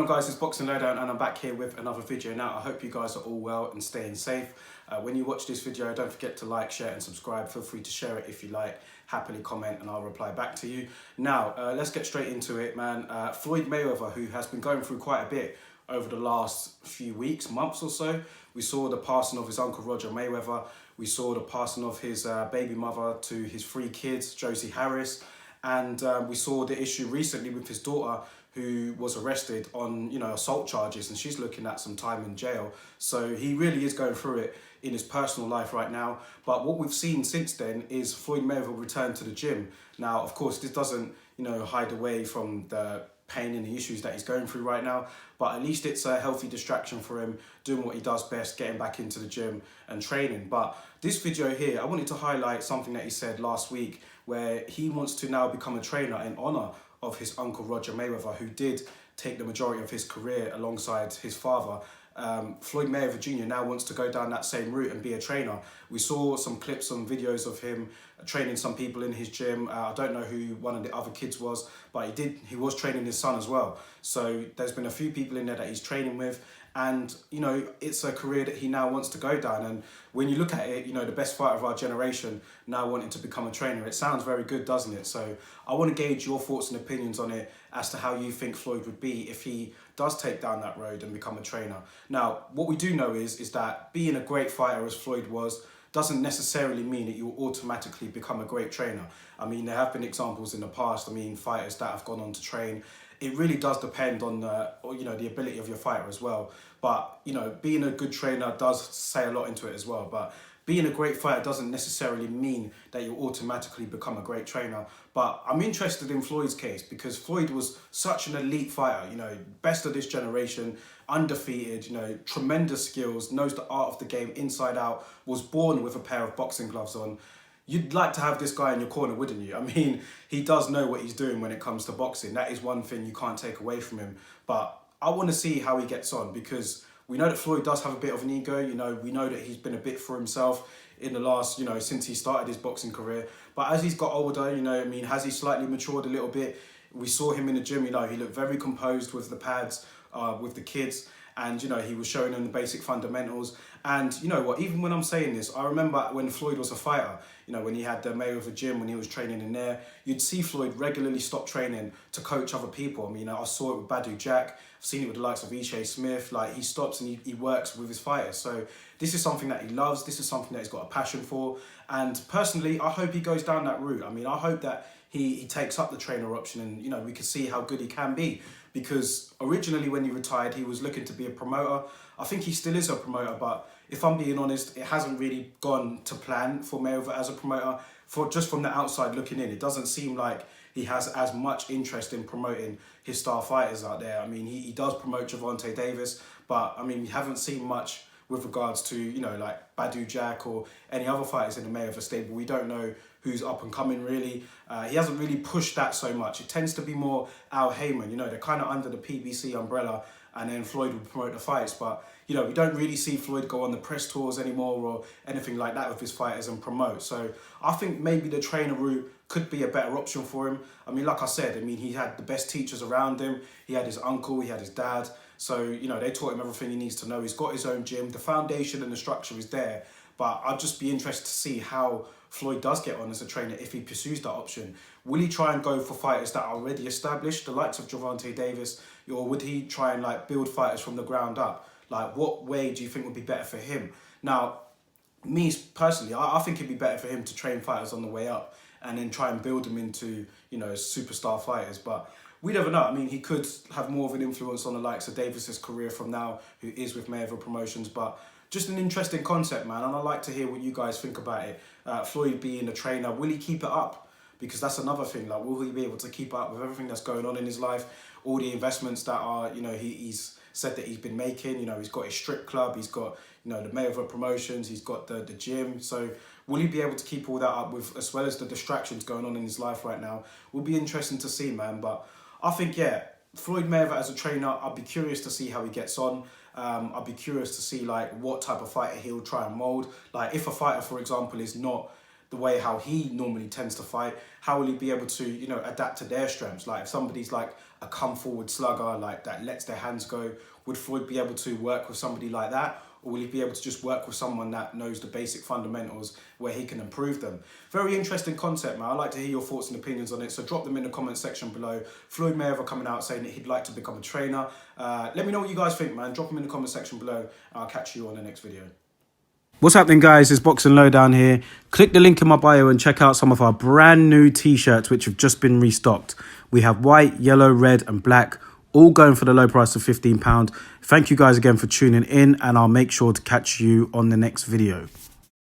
on guys, it's Boxing Lowdown and I'm back here with another video. Now I hope you guys are all well and staying safe. When you watch this video, don't forget to like, share and subscribe. Feel free to share it if you like, happily comment and I'll reply back to you. Now let's get straight into it, man. Floyd Mayweather, who has been going through quite a bit over the last few weeks, months or so. We saw the passing of his uncle Roger Mayweather. We saw the passing of his baby mother to his 3 kids, Josie Harris. And we saw the issue recently with his daughter, who was arrested on, assault charges, and she's looking at some time in jail. So he really is going through it in his personal life right now. But what we've seen since then is Floyd Mayweather return to the gym. Now, of course, this doesn't, hide away from the pain and the issues that he's going through right now, but at least it's a healthy distraction for him, doing what he does best, getting back into the gym and training. But this video here, I wanted to highlight something that he said last week, where he wants to now become a trainer in honor of his uncle Roger Mayweather, who did take the majority of his career alongside his father. Floyd Mayweather Jr. now wants to go down that same route and be a trainer. We saw some clips, some videos of him training some people in his gym. I don't know who one of the other kids was, but he was training his son as well. So there's been a few people in there that he's training with, and it's a career that he now wants to go down. And when you look at it, the best fighter of our generation now wanting to become a trainer, it sounds very good, doesn't it? So I want to gauge your thoughts and opinions on it as to how you think Floyd would be if he does take down that road and become a trainer. Now, what we do know is that being a great fighter, as Floyd was, doesn't necessarily mean that you will automatically become a great trainer. I mean, there have been examples in the past, fighters that have gone on to train. It really does depend on the ability of your fighter as well. But, being a good trainer does say a lot into it as well. But being a great fighter doesn't necessarily mean that you automatically become a great trainer. But I'm interested in Floyd's case because Floyd was such an elite fighter, best of this generation, undefeated, tremendous skills, knows the art of the game inside out, was born with a pair of boxing gloves on. You'd like to have this guy in your corner, wouldn't you? He does know what he's doing when it comes to boxing. That is one thing you can't take away from him. But I want to see how he gets on, because we know that Floyd does have a bit of an ego. We know that he's been a bit for himself in the last, since he started his boxing career. But as he's got older, has he slightly matured a little bit? We saw him in the gym, he looked very composed with the pads, with the kids. And, he was showing them the basic fundamentals. And you know what, even when I'm saying this, I remember when Floyd was a fighter, when he had the Mayweather gym, when he was training in there, you'd see Floyd regularly stop training to coach other people. I saw it with Badu Jack. I've seen it with the likes of Ishe Smith. He stops and he works with his fighters. So this is something that he loves. This is something that he's got a passion for. And personally, I hope he goes down that route. I hope that he takes up the trainer option and, we can see how good he can be. Because originally when he retired, he was looking to be a promoter. I think he still is a promoter, but if I'm being honest, it hasn't really gone to plan for Mayweather as a promoter. Just from the outside looking in, it doesn't seem like he has as much interest in promoting his star fighters out there. He does promote Gervonta Davis, but we haven't seen much with regards to, like Badu Jack or any other fighters in the Mayweather stable. We don't know who's up and coming really. He hasn't really pushed that so much. It tends to be more Al Heyman, they're kind of under the PBC umbrella, and then Floyd would promote the fights. But, we don't really see Floyd go on the press tours anymore or anything like that with his fighters and promote. So I think maybe the trainer route could be a better option for him. Like I said, he had the best teachers around him. He had his uncle, he had his dad. So, they taught him everything he needs to know. He's got his own gym. The foundation and the structure is there. But I'd just be interested to see how Floyd does get on as a trainer if he pursues that option. Will he try and go for fighters that are already established, the likes of Gervonta Davis, or would he try and build fighters from the ground up? What way do you think would be better for him? Now, me personally, I think it'd be better for him to train fighters on the way up and then try and build them into, superstar fighters. But we never know. He could have more of an influence on the likes of Davis's career from now, who is with Mayweather Promotions. But just an interesting concept, man, and I'd like to hear what you guys think about it. Floyd being a trainer, will he keep it up? Because that's another thing, will he be able to keep up with everything that's going on in his life? All the investments that are, he's said that he's been making, he's got his strip club, he's got, the Mayweather Promotions, he's got the gym. So will he be able to keep all that up with, as well as the distractions going on in his life right now? Will be interesting to see, man. But I think, Floyd Mayweather as a trainer, I'd be curious to see how he gets on. I'd be curious to see what type of fighter he'll try and mold. If a fighter, for example, is not the way how he normally tends to fight, how will he be able to, you know, adapt to their strengths? Like if somebody's like a come forward slugger, like that lets their hands go, would Floyd be able to work with somebody like that? Or will he be able to just work with someone that knows the basic fundamentals where he can improve them? Very interesting concept, man. I'd like to hear your thoughts and opinions on it. So drop them in the comment section below. Floyd Mayweather coming out saying that he'd like to become a trainer. Let me know what you guys think, man. Drop them in the comment section below. And I'll catch you on the next video. What's happening, guys? It's Boxing Lowdown here. Click the link in my bio and check out some of our brand new t-shirts which have just been restocked. We have white, yellow, red and black, all going for the low price of £15. Thank you guys again for tuning in, and I'll make sure to catch you on the next video.